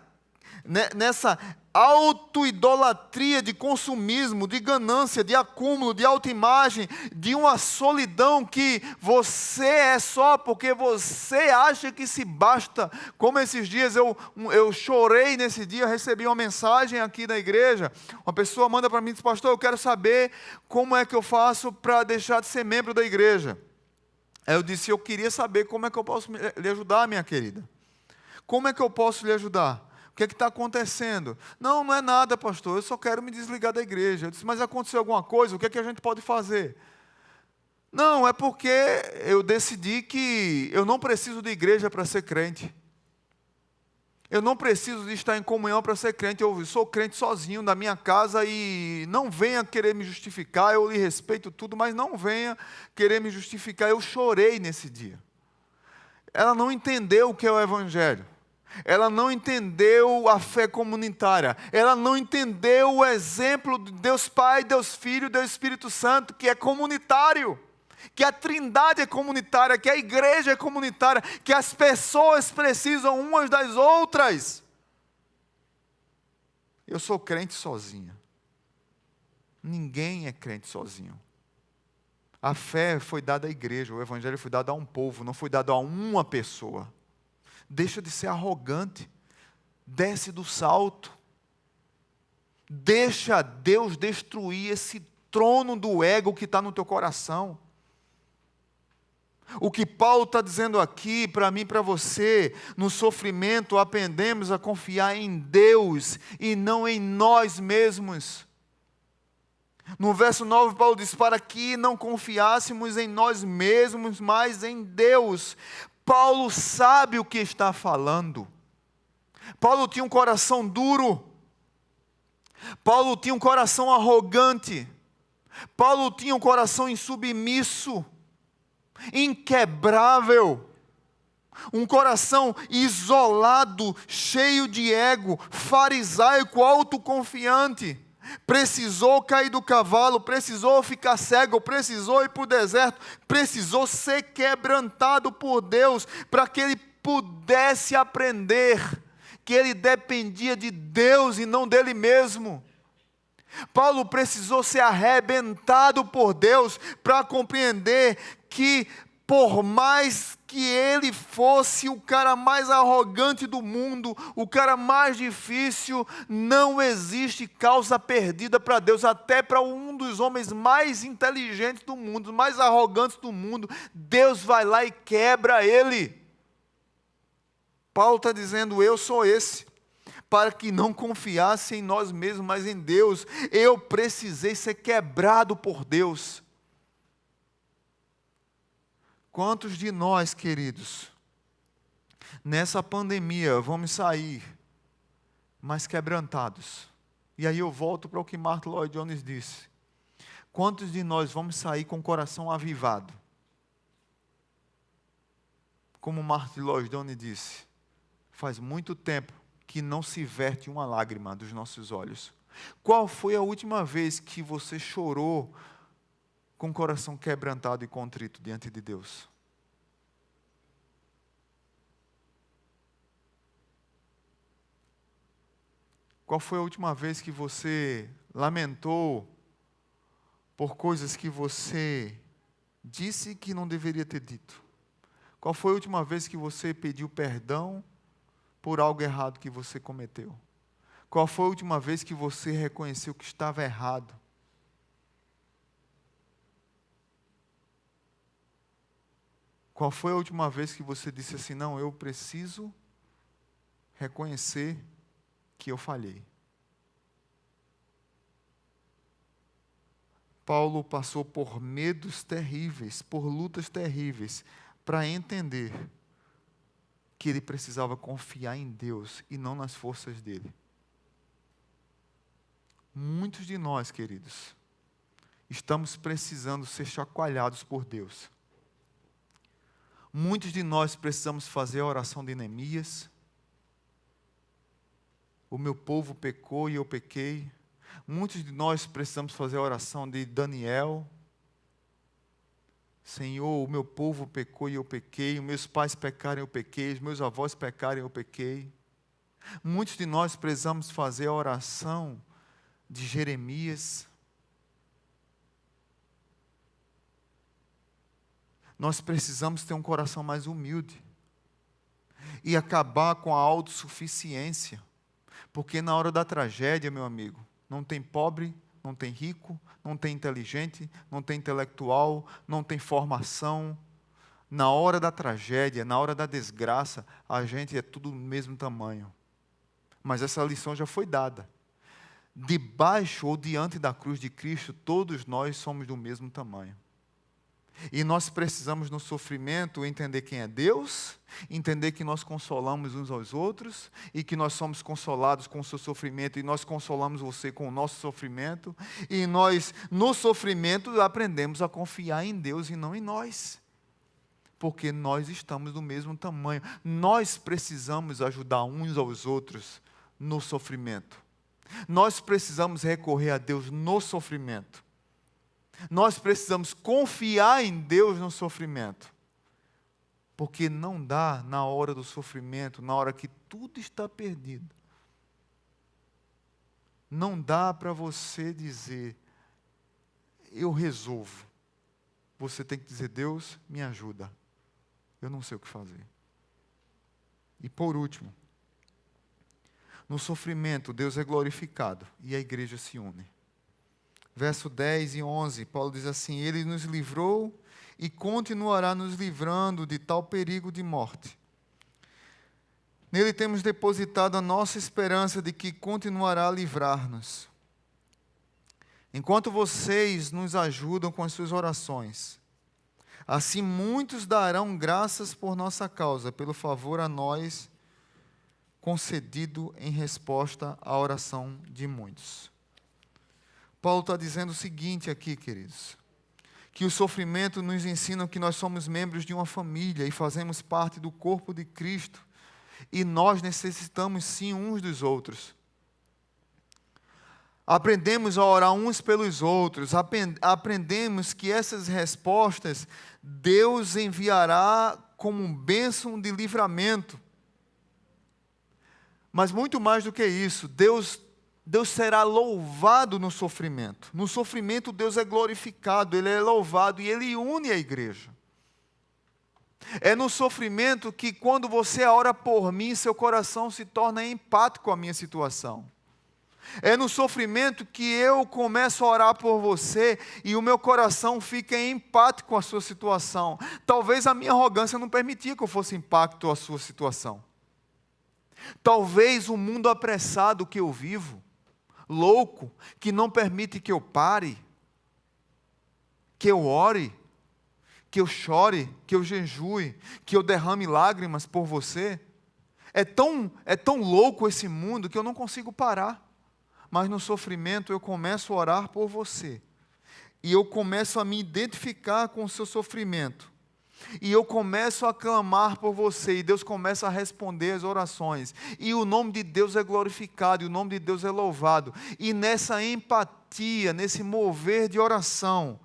auto-idolatria de consumismo, de ganância, de acúmulo, de autoimagem, de uma solidão que você é só porque você acha que se basta. Como esses dias eu chorei nesse dia, recebi uma mensagem aqui da igreja, uma pessoa manda para mim e diz: pastor, eu quero saber como é que eu faço para deixar de ser membro da igreja. Aí eu disse: eu queria saber como é que eu posso lhe ajudar, minha querida. Como é que eu posso lhe ajudar? O que é que está acontecendo? Não, não é nada, pastor, eu só quero me desligar da igreja. Eu disse: mas aconteceu alguma coisa? O que é que a gente pode fazer? Não, é porque eu decidi que eu não preciso de igreja para ser crente. Eu não preciso de estar em comunhão para ser crente. Eu sou crente sozinho na minha casa e não venha querer me justificar. Eu lhe respeito tudo, mas não venha querer me justificar. Eu chorei nesse dia. Ela não entendeu o que é o evangelho. Ela não entendeu a fé comunitária. Ela não entendeu o exemplo de Deus Pai, Deus Filho, Deus Espírito Santo, que é comunitário. Que a trindade é comunitária, que a igreja é comunitária, que as pessoas precisam umas das outras. Eu sou crente sozinha. Ninguém é crente sozinho. A fé foi dada à igreja, o evangelho foi dado a um povo, não foi dado a uma pessoa. Deixa de ser arrogante, desce do salto, deixa Deus destruir esse trono do ego que está no teu coração. O que Paulo está dizendo aqui, para mim e para você, no sofrimento aprendemos a confiar em Deus e não em nós mesmos. No verso 9, Paulo diz: para que não confiássemos em nós mesmos, mas em Deus. Paulo sabe o que está falando. Paulo tinha um coração duro. Paulo tinha um coração arrogante. Paulo tinha um coração insubmisso, inquebrável. Um coração isolado, cheio de ego, farisaico, autoconfiante. Precisou cair do cavalo, precisou ficar cego, precisou ir para o deserto, precisou ser quebrantado por Deus, para que ele pudesse aprender que ele dependia de Deus e não dele mesmo. Paulo precisou ser arrebentado por Deus para compreender que, por mais que ele fosse o cara mais arrogante do mundo, o cara mais difícil, não existe causa perdida para Deus. Até para um dos homens mais inteligentes do mundo, mais arrogantes do mundo, Deus vai lá e quebra ele. Paulo está dizendo: eu sou esse. Para que não confiasse em nós mesmos, mas em Deus. Eu precisei ser quebrado por Deus. Quantos de nós, queridos, nessa pandemia vamos sair mais quebrantados? E aí eu volto para o que Martin Lloyd Jones disse. Quantos de nós vamos sair com o coração avivado? Como Martin Lloyd Jones disse, faz muito tempo que não se verte uma lágrima dos nossos olhos. Qual foi a última vez que você chorou com o coração quebrantado e contrito diante de Deus? Qual foi a última vez que você lamentou por coisas que você disse que não deveria ter dito? Qual foi a última vez que você pediu perdão por algo errado que você cometeu? Qual foi a última vez que você reconheceu que estava errado? Qual foi a última vez que você disse assim: não, eu preciso reconhecer que eu falhei. Paulo passou por medos terríveis, por lutas terríveis, para entender que ele precisava confiar em Deus e não nas forças dele. Muitos de nós, queridos, estamos precisando ser chacoalhados por Deus. Muitos de nós precisamos fazer a oração de Neemias. O meu povo pecou e eu pequei. Muitos de nós precisamos fazer a oração de Daniel. Senhor, o meu povo pecou e eu pequei. Os meus pais pecaram e eu pequei. Os meus avós pecaram e eu pequei. Muitos de nós precisamos fazer a oração de Jeremias. Nós precisamos ter um coração mais humilde e acabar com a autossuficiência, porque na hora da tragédia, meu amigo, não tem pobre, não tem rico, não tem inteligente, não tem intelectual, não tem formação. Na hora da tragédia, na hora da desgraça, a gente é tudo do mesmo tamanho. Mas essa lição já foi dada. Debaixo ou diante da cruz de Cristo, todos nós somos do mesmo tamanho. E nós precisamos no sofrimento entender quem é Deus, entender que nós consolamos uns aos outros e que nós somos consolados com o seu sofrimento e nós consolamos você com o nosso sofrimento. E nós, no sofrimento, aprendemos a confiar em Deus e não em nós. Porque nós estamos do mesmo tamanho. Nós precisamos ajudar uns aos outros no sofrimento. Nós precisamos recorrer a Deus no sofrimento. Nós precisamos confiar em Deus no sofrimento. Porque não dá na hora do sofrimento, na hora que tudo está perdido. Não dá para você dizer, eu resolvo. Você tem que dizer, Deus, me ajuda. Eu não sei o que fazer. E por último, no sofrimento, Deus é glorificado e a igreja se une. Verso 10 e 11, Paulo diz assim, Ele nos livrou e continuará nos livrando de tal perigo de morte. Nele temos depositado a nossa esperança de que continuará a livrar-nos. Enquanto vocês nos ajudam com as suas orações, assim muitos darão graças por nossa causa, pelo favor a nós concedido em resposta à oração de muitos. Paulo está dizendo o seguinte aqui, queridos, que o sofrimento nos ensina que nós somos membros de uma família e fazemos parte do corpo de Cristo, e nós necessitamos sim uns dos outros. Aprendemos a orar uns pelos outros, aprendemos que essas respostas Deus enviará como um bênção de livramento. Mas muito mais do que isso, Deus será louvado no sofrimento. No sofrimento Deus é glorificado, Ele é louvado e Ele une a igreja. É no sofrimento que quando você ora por mim, seu coração se torna empático com a minha situação. É no sofrimento que eu começo a orar por você e o meu coração fica empático com a sua situação. Talvez a minha arrogância não permitia que eu fosse empático com a sua situação. Talvez o mundo apressado que eu vivo, louco, que não permite que eu pare, que eu ore, que eu chore, que eu jejue, que eu derrame lágrimas por você. É tão louco esse mundo que eu não consigo parar. Mas no sofrimento eu começo a orar por você. E eu começo a me identificar com o seu sofrimento. E eu começo a clamar por você, e Deus começa a responder as orações. E o nome de Deus é glorificado, e o nome de Deus é louvado. E nessa empatia, nesse mover de oração,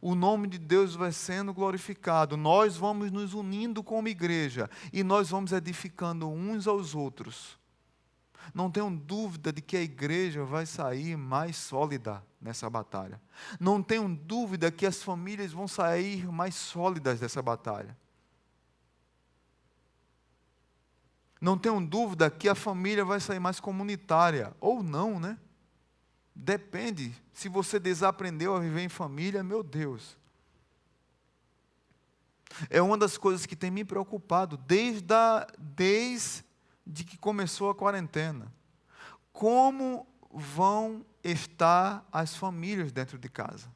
o nome de Deus vai sendo glorificado. Nós vamos nos unindo como igreja, e nós vamos edificando uns aos outros. Não tenham dúvida de que a igreja vai sair mais sólida nessa batalha. Não tenham dúvida que as famílias vão sair mais sólidas dessa batalha. Não tenham dúvida que a família vai sair mais comunitária. Ou não, né? Depende. Se você desaprendeu a viver em família, meu Deus. É uma das coisas que tem me preocupado desde de que começou a quarentena. Como vão estar as famílias dentro de casa?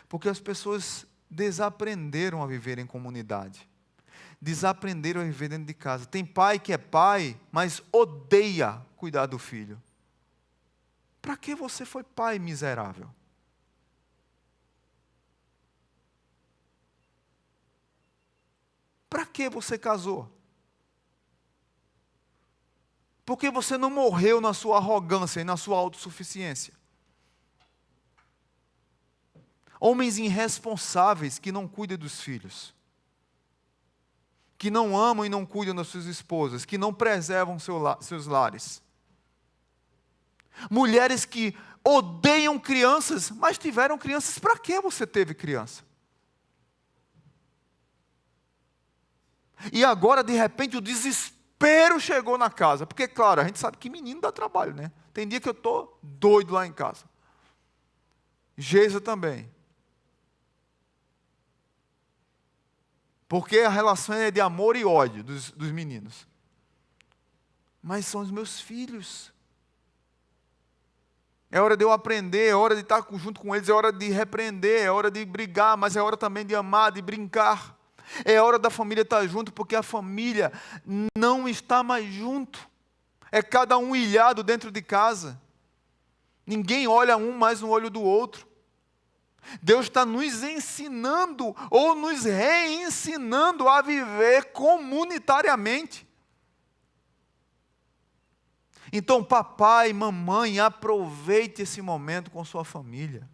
Porque as pessoas desaprenderam a viver em comunidade. Desaprenderam a viver dentro de casa. Tem pai que é pai, mas odeia cuidar do filho. Para que você foi pai, miserável? Para que você casou? Por que você não morreu na sua arrogância e na sua autossuficiência? Homens irresponsáveis que não cuidam dos filhos, que não amam e não cuidam das suas esposas, que não preservam seus lares. Mulheres que odeiam crianças, mas tiveram crianças. Para que você teve criança? E agora, de repente, o desespero chegou na casa. Porque, claro, a gente sabe que menino dá trabalho, né? Tem dia que eu estou doido lá em casa. Geisa também. Porque a relação é de amor e ódio dos meninos. Mas são os meus filhos. É hora de eu aprender, é hora de estar junto com eles, é hora de repreender, é hora de brigar, mas é hora também de amar, de brincar. É hora da família estar junto, porque a família não está mais junto. É cada um ilhado dentro de casa. Ninguém olha um mais no olho do outro. Deus está nos ensinando ou nos reensinando a viver comunitariamente. Então, papai, mamãe, aproveite esse momento com sua família.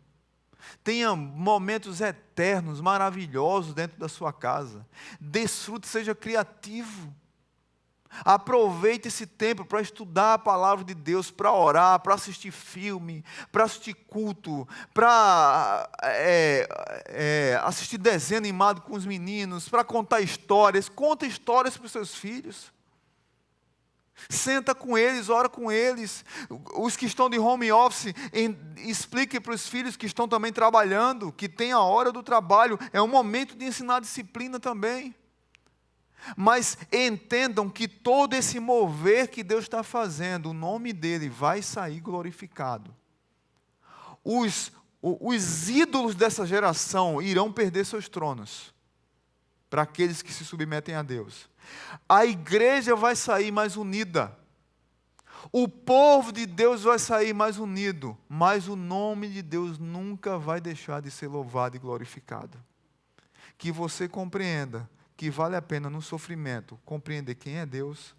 Tenha momentos eternos, maravilhosos dentro da sua casa. Desfrute, seja criativo. Aproveite esse tempo para estudar a palavra de Deus, para orar, para assistir filme, para assistir culto, para assistir desenho animado com os meninos, para contar histórias. Conta histórias para os seus filhos. Senta com eles, ora com eles. Os que estão de home office, explique para os filhos que estão também trabalhando, que tem a hora do trabalho. É um momento de ensinar disciplina também. Mas entendam que todo esse mover que Deus está fazendo, o nome dele vai sair glorificado. Os ídolos dessa geração irão perder seus tronos, para aqueles que se submetem a Deus. A igreja vai sair mais unida. O povo de Deus vai sair mais unido. Mas o nome de Deus nunca vai deixar de ser louvado e glorificado. Que você compreenda que vale a pena no sofrimento compreender quem é Deus,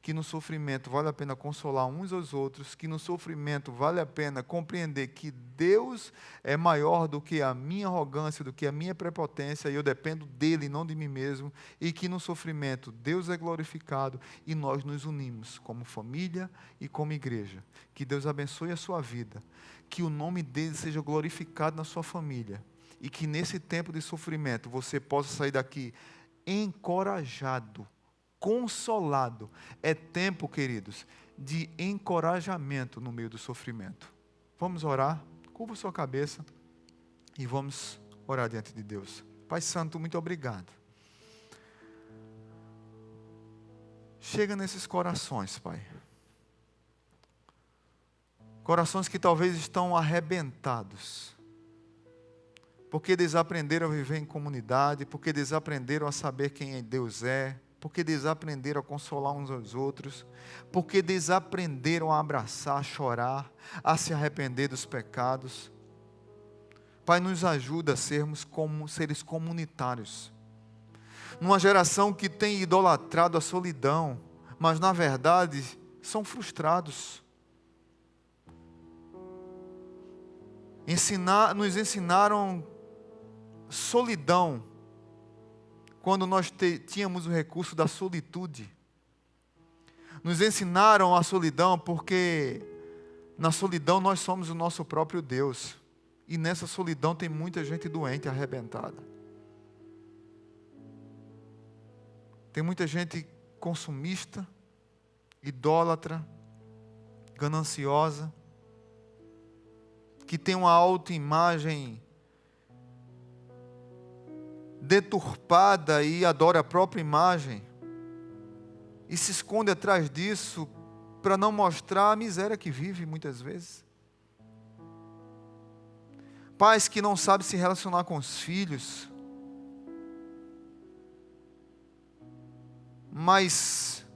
que no sofrimento vale a pena consolar uns aos outros, que no sofrimento vale a pena compreender que Deus é maior do que a minha arrogância, do que a minha prepotência, e eu dependo dele, não de mim mesmo, e que no sofrimento Deus é glorificado e nós nos unimos como família e como igreja. Que Deus abençoe a sua vida, que o nome dele seja glorificado na sua família, e que nesse tempo de sofrimento você possa sair daqui encorajado, consolado. É tempo, queridos, de encorajamento no meio do sofrimento. Vamos orar? Curva sua cabeça e vamos orar diante de Deus. Pai Santo, muito obrigado. Chega nesses corações, Pai. Corações que talvez estão arrebentados, porque desaprenderam a viver em comunidade, porque desaprenderam a saber quem Deus é, porque desaprenderam a consolar uns aos outros, porque desaprenderam a abraçar, a chorar, a se arrepender dos pecados. Pai, nos ajuda a sermos como seres comunitários. Numa geração que tem idolatrado a solidão, mas na verdade são frustrados. Nos ensinaram solidão quando nós tínhamos o recurso da solitude. Nos ensinaram a solidão porque na solidão nós somos o nosso próprio Deus. E nessa solidão tem muita gente doente, arrebentada. Tem muita gente consumista, idólatra, gananciosa, que tem uma autoimagem deturpada e adora a própria imagem. e se esconde atrás disso para não mostrar a miséria que vive muitas vezes. Pais que não sabem se relacionar com os filhos, mas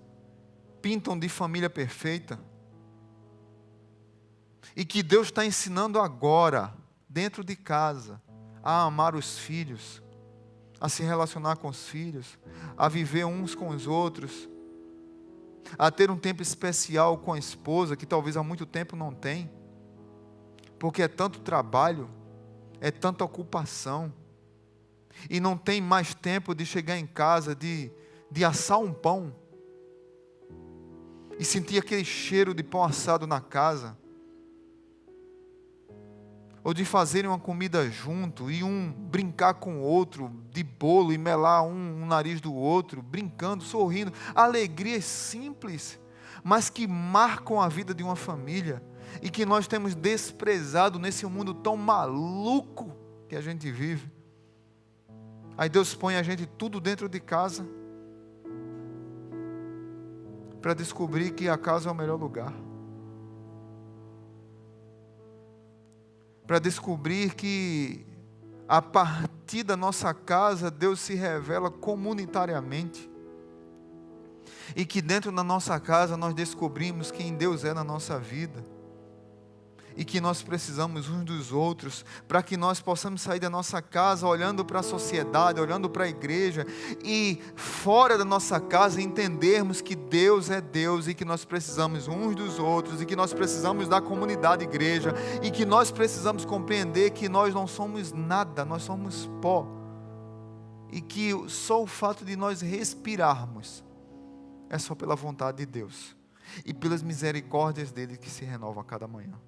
pintam de família perfeita. E que Deus está ensinando agora, dentro de casa, a amar os filhos, a se relacionar com os filhos, a viver uns com os outros, a ter um tempo especial com a esposa, que talvez há muito tempo não tem, porque é tanto trabalho, é tanta ocupação, e não tem mais tempo de chegar em casa, de assar um pão, e sentir aquele cheiro de pão assado na casa, ou de fazerem uma comida junto, e um brincar com o outro, de bolo, e melar um nariz do outro, brincando, sorrindo, alegrias simples, mas que marcam a vida de uma família, e que nós temos desprezado nesse mundo tão maluco que a gente vive. Aí Deus põe a gente tudo dentro de casa, para descobrir que a casa é o melhor lugar. Para descobrir que a partir da nossa casa Deus se revela comunitariamente. E que dentro da nossa casa nós descobrimos quem Deus é na nossa vida. E que nós precisamos uns dos outros, para que nós possamos sair da nossa casa olhando para a sociedade, olhando para a igreja, e fora da nossa casa entendermos que Deus é Deus, e que nós precisamos uns dos outros, e que nós precisamos da comunidade igreja, e que nós precisamos compreender que nós não somos nada, nós somos pó, e que só o fato de nós respirarmos é só pela vontade de Deus, e pelas misericórdias dele que se renovam a cada manhã.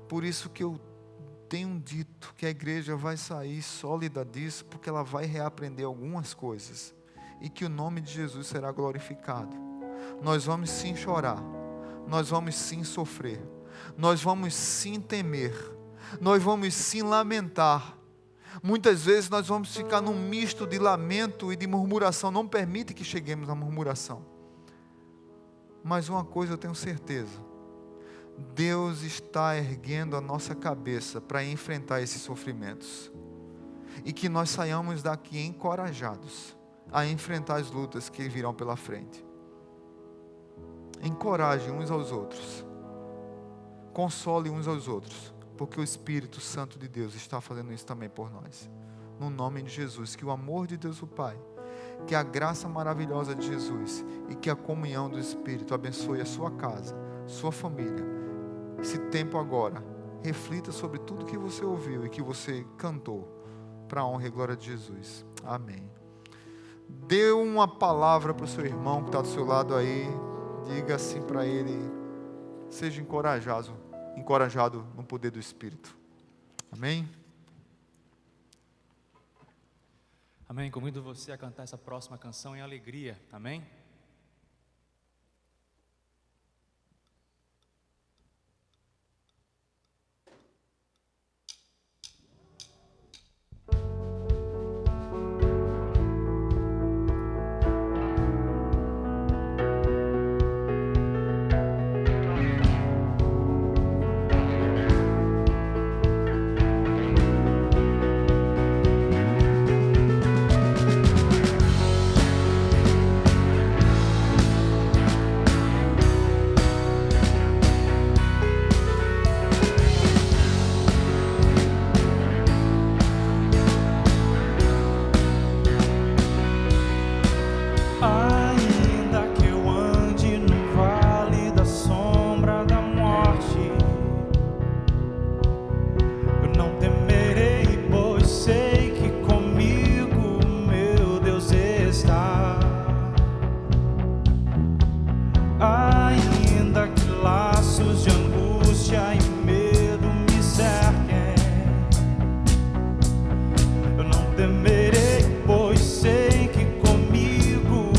Por isso que eu tenho dito que a igreja vai sair sólida disso, porque ela vai reaprender algumas coisas, e que o nome de Jesus será glorificado. Nós vamos sim chorar, nós vamos sim sofrer, nós vamos sim temer, nós vamos sim lamentar. Muitas vezes nós vamos ficar num misto de lamento e de murmuração. Não permite que cheguemos à murmuração. Mas uma coisa eu tenho certeza: Deus está erguendo a nossa cabeça para enfrentar esses sofrimentos, e que nós saiamos daqui encorajados a enfrentar as lutas que virão pela frente. Encoraje uns aos outros, console uns aos outros, porque o Espírito Santo de Deus está fazendo isso também por nós. No nome de Jesus, que o amor de Deus o Pai, que a graça maravilhosa de Jesus e que a comunhão do Espírito abençoe a sua casa, sua família. Esse tempo agora, reflita sobre tudo que você ouviu e que você cantou, para a honra e glória de Jesus. Amém. Dê uma palavra para o seu irmão que está do seu lado aí. Diga assim para ele: seja encorajado no poder do Espírito. Amém? Amém. Convido você a cantar essa próxima canção em alegria. Amém? Temerei, pois sei que comigo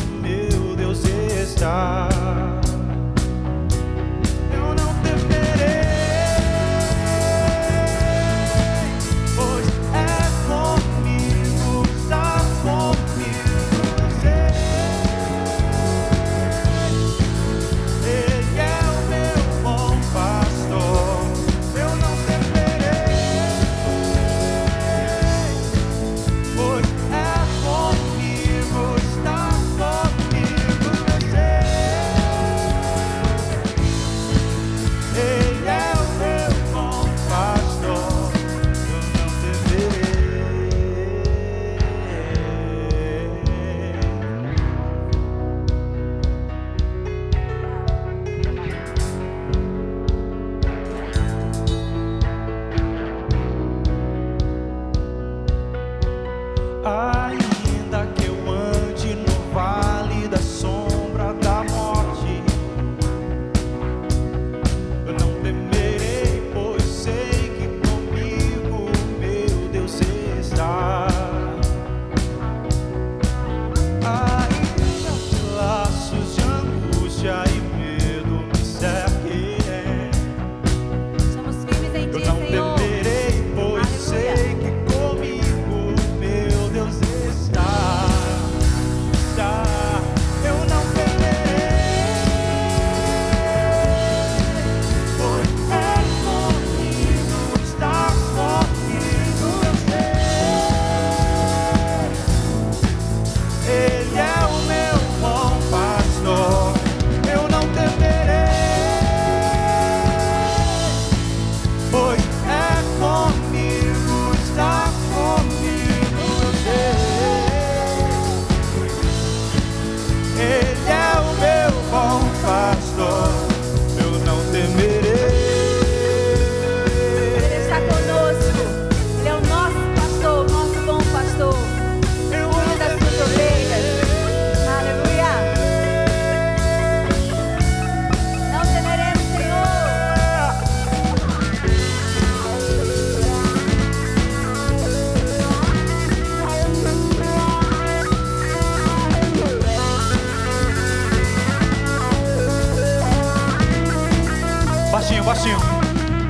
baixinho.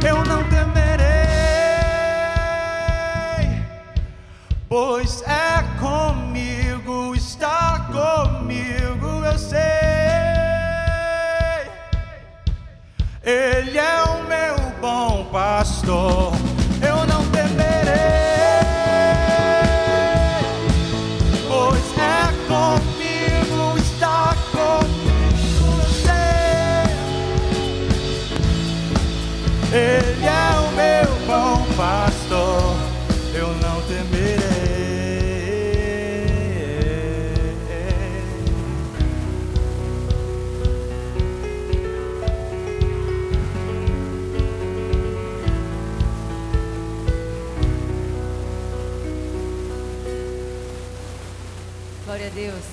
Eu não temerei, pois é comigo, está comigo, eu sei. Ele é o meu bom pastor. Eu não temerei, pois é comigo, está comigo, eu sei. Ele é o meu bom pastor. Eu não temerei. Glória a Deus.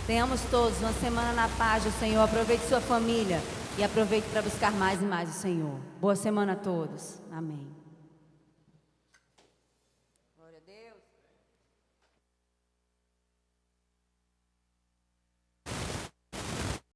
Tenhamos todos uma semana na paz do Senhor. Aproveite sua família e aproveite para buscar mais e mais o Senhor. Boa semana a todos. Amém.